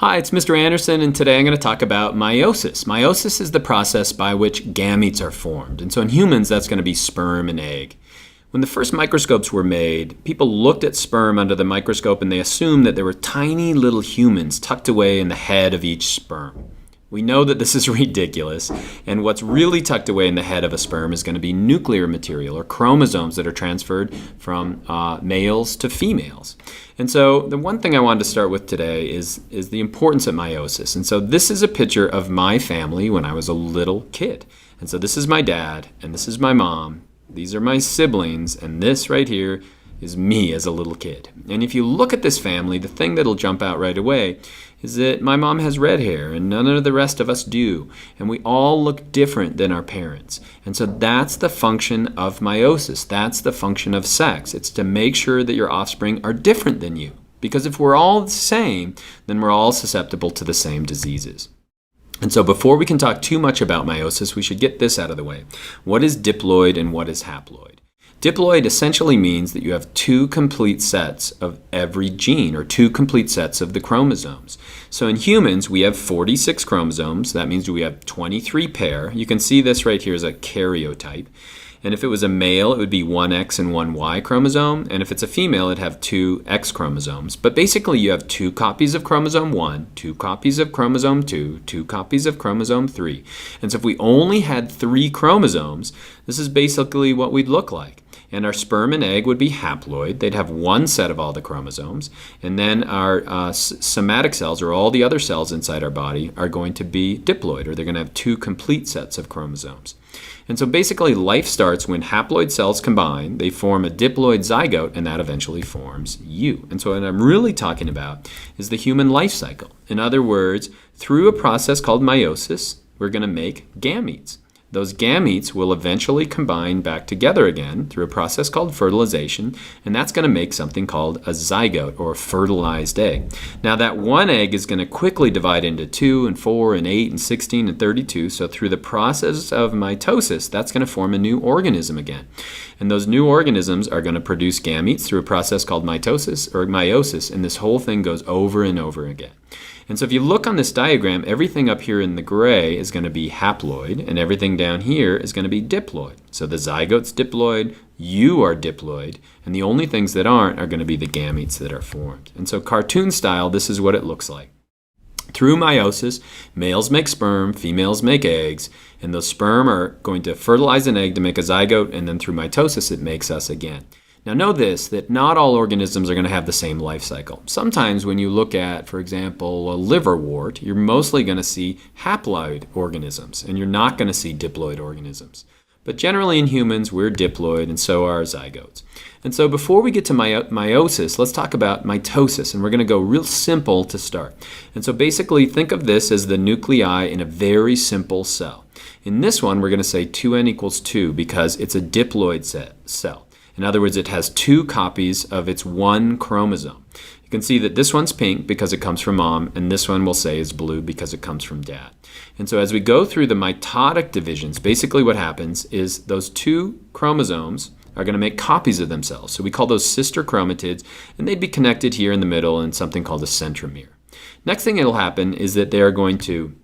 Hi, it's Mr. Anderson, and today I'm going to talk about meiosis. Meiosis is the process by which gametes are formed. And so in humans, that's going to be sperm and egg. When the first microscopes were made, people looked at sperm under the microscope and they assumed that there were tiny little humans tucked away in the head of each sperm. We know that this is ridiculous, and what's really tucked away in the head of a sperm is going to be nuclear material or chromosomes that are transferred from males to females. And so the one thing I wanted to start with today is the importance of meiosis. And so this is a picture of my family when I was a little kid. And so this is my dad, and this is my mom. These are my siblings, and this right here is me as a little kid. And if you look at this family, the thing that'll jump out right away is that my mom has red hair and none of the rest of us do. And we all look different than our parents. And so that's the function of meiosis. That's the function of sex. It's to make sure that your offspring are different than you. Because if we're all the same, then we're all susceptible to the same diseases. And so before we can talk too much about meiosis, we should get this out of the way. What is diploid and what is haploid? Diploid essentially means that you have two complete sets of every gene, or two complete sets of the chromosomes. So in humans, we have 46 chromosomes. That means we have 23 pair. You can see this right here as a karyotype. And if it was a male, it would be one X and one Y chromosome. And if it's a female, it'd have two X chromosomes. But basically, you have two copies of chromosome 1, two copies of chromosome 2, two copies of chromosome 3. And so if we only had 3 chromosomes, this is basically what we'd look like. And our sperm and egg would be haploid. They'd have one set of all the chromosomes. And then our somatic cells, or all the other cells inside our body, are going to be diploid, or they're going to have two complete sets of chromosomes. And so basically life starts when haploid cells combine, they form a diploid zygote, and that eventually forms you. And so what I'm really talking about is the human life cycle. In other words, through a process called meiosis, we're going to make gametes. Those gametes will eventually combine back together again through a process called fertilization, and that's going to make something called a zygote, or a fertilized egg. Now that one egg is going to quickly divide into 2 and 4 and 8 and 16 and 32, so through the process of mitosis, that's going to form a new organism again. And those new organisms are going to produce gametes through a process called mitosis or meiosis, and this whole thing goes over and over again. And so if you look on this diagram, everything up here in the gray is going to be haploid, and everything down here is going to be diploid. So the zygote's diploid, you are diploid, and the only things that aren't are going to be the gametes that are formed. And so cartoon style, this is what it looks like. Through meiosis, males make sperm, females make eggs, and those sperm are going to fertilize an egg to make a zygote, and then through mitosis it makes us again. Now know this, that not all organisms are going to have the same life cycle. Sometimes when you look at, for example, a liverwort, you're mostly going to see haploid organisms, and you're not going to see diploid organisms. But generally in humans, we're diploid, and so are zygotes. And so before we get to meiosis, let's talk about mitosis, and we're going to go real simple to start. And so basically think of this as the nuclei in a very simple cell. In this one, we're going to say 2n equals 2 because it's a diploid cell. In other words, it has 2 copies of its one chromosome. You can see that this one's pink because it comes from mom, and this one we'll say is blue because it comes from dad. And so as we go through the mitotic divisions, basically what happens is those 2 chromosomes are going to make copies of themselves. So we call those sister chromatids, and they'd be connected here in the middle in something called a centromere. Next thing that'll happen is that they are going to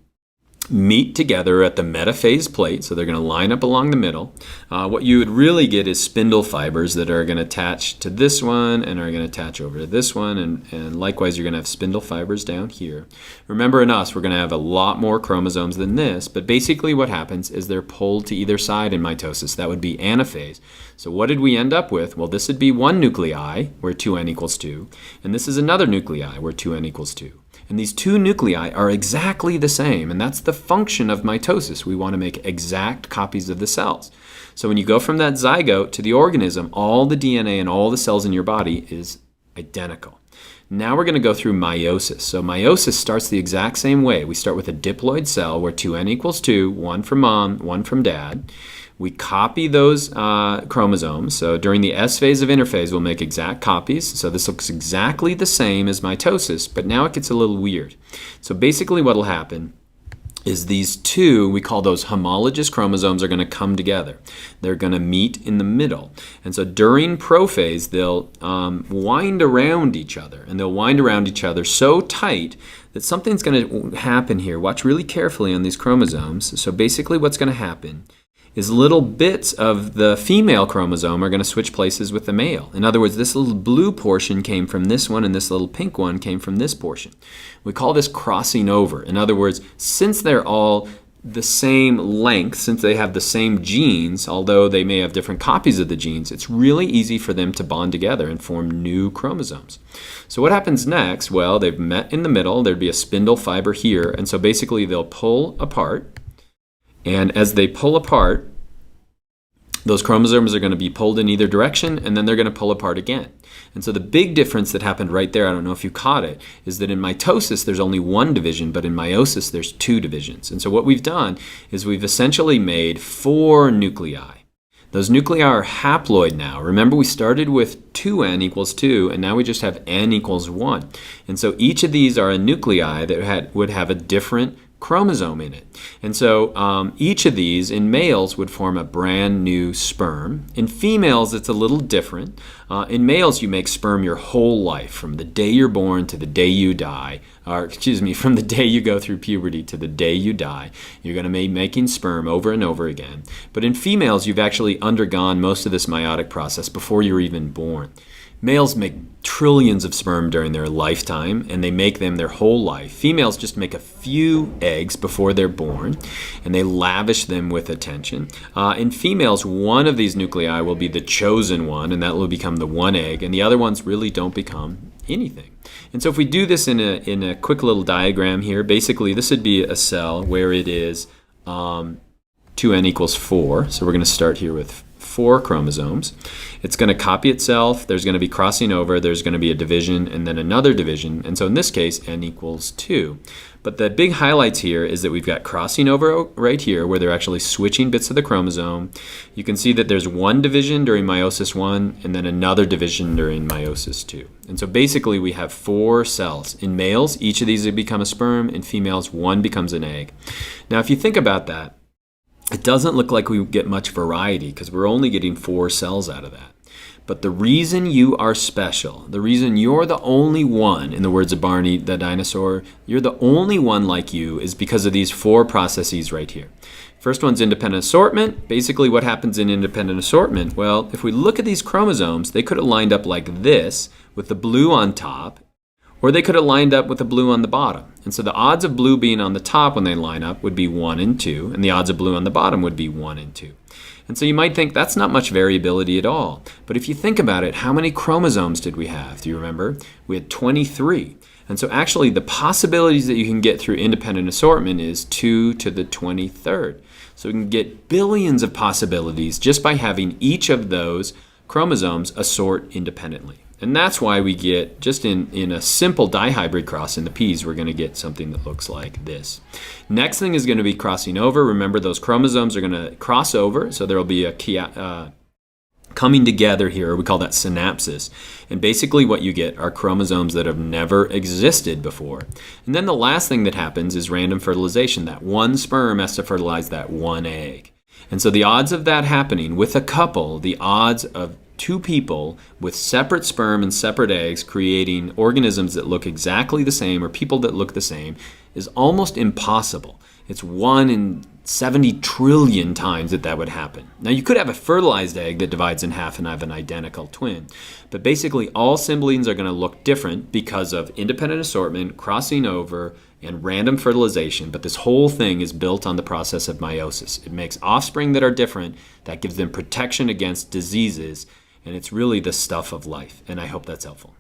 meet together at the metaphase plate, so they're going to line up along the middle. What you would really get is spindle fibers that are going to attach to this one and are going to attach over to this one, and likewise you're going to have spindle fibers down here. Remember, in us, we're going to have a lot more chromosomes than this, but basically what happens is they're pulled to either side in mitosis. That would be anaphase. So what did we end up with? Well, this would be one nuclei, where 2n equals 2, and this is another nuclei, where 2n equals 2. And these 2 nuclei are exactly the same, and that's the function of mitosis. We want to make exact copies of the cells. So when you go from that zygote to the organism, all the DNA and all the cells in your body is identical. Now we're going to go through meiosis. So meiosis starts the exact same way. We start with a diploid cell where 2n equals 2, one from mom, one from dad. We copy those chromosomes. So during the S phase of interphase, we'll make exact copies. So this looks exactly the same as mitosis, but now it gets a little weird. So basically what will happen is these 2, we call those homologous chromosomes, are going to come together. They're going to meet in the middle. And so during prophase, they'll wind around each other. And they'll wind around each other so tight that something's going to happen here. Watch really carefully on these chromosomes. So basically what's going to happen is little bits of the female chromosome are going to switch places with the male. In other words, this little blue portion came from this one and this little pink one came from this portion. We call this crossing over. In other words, since they're all the same length, since they have the same genes, although they may have different copies of the genes, it's really easy for them to bond together and form new chromosomes. So what happens next? Well, they've met in the middle. There'd be a spindle fiber here, and so basically they'll pull apart. And as they pull apart, those chromosomes are going to be pulled in either direction, and then they're going to pull apart again. And so the big difference that happened right there, I don't know if you caught it, is that in mitosis there's only one division, but in meiosis there's two divisions. And so what we've done is we've essentially made 4 nuclei. Those nuclei are haploid now. Remember, we started with 2n equals 2, and now we just have n equals 1. And so each of these are a nuclei that would have a different chromosome in it. And so each of these in males would form a brand new sperm. In females, it's a little different. In males, you make sperm your whole life, from the day you're born to the day you die, from the day you go through puberty to the day you die. You're going to be making sperm over and over again. But in females, you've actually undergone most of this meiotic process before you're even born. Males make trillions of sperm during their lifetime, and they make them their whole life. Females just make a few eggs before they're born, and they lavish them with attention. In females, one of these nuclei will be the chosen one, and that will become the one egg, and the other ones really don't become anything. And so if we do this in a quick little diagram here, basically this would be a cell where it is 2n equals 4. So we're going to start here with 4 chromosomes. It's going to copy itself. There's going to be crossing over. There's going to be a division and then another division. And so in this case, n equals 2. But the big highlights here is that we've got crossing over right here where they're actually switching bits of the chromosome. You can see that there's one division during meiosis 1 and then another division during meiosis 2. And so basically we have 4 cells. In males, each of these would become a sperm. In females, one becomes an egg. Now, if you think about that, it doesn't look like we get much variety because we're only getting 4 cells out of that. But the reason you are special, the reason you're the only one, in the words of Barney the dinosaur, you're the only one like you, is because of these 4 processes right here. First one's independent assortment. Basically what happens in independent assortment, well, if we look at these chromosomes, they could have lined up like this with the blue on top, or they could have lined up with the blue on the bottom. And so the odds of blue being on the top when they line up would be 1 and 2, and the odds of blue on the bottom would be 1 and 2. And so you might think that's not much variability at all. But if you think about it, how many chromosomes did we have? Do you remember? We had 23. And so actually the possibilities that you can get through independent assortment is 2 to the 23rd. So we can get billions of possibilities just by having each of those chromosomes assort independently. And that's why we get, just in a simple dihybrid cross in the peas, we're going to get something that looks like this. Next thing is going to be crossing over. Remember, those chromosomes are going to cross over, so there will be a coming together here. We call that synapsis. And basically what you get are chromosomes that have never existed before. And then the last thing that happens is random fertilization. That one sperm has to fertilize that one egg. And so the odds of that happening with a couple, the odds of 2 people with separate sperm and separate eggs creating organisms that look exactly the same, or people that look the same, is almost impossible. It's 1 in 70 trillion times that would happen. Now, you could have a fertilized egg that divides in half and have an identical twin. But basically, all siblings are going to look different because of independent assortment, crossing over, and random fertilization. But this whole thing is built on the process of meiosis. It makes offspring that are different, that gives them protection against diseases, and it's really the stuff of life. And I hope that's helpful.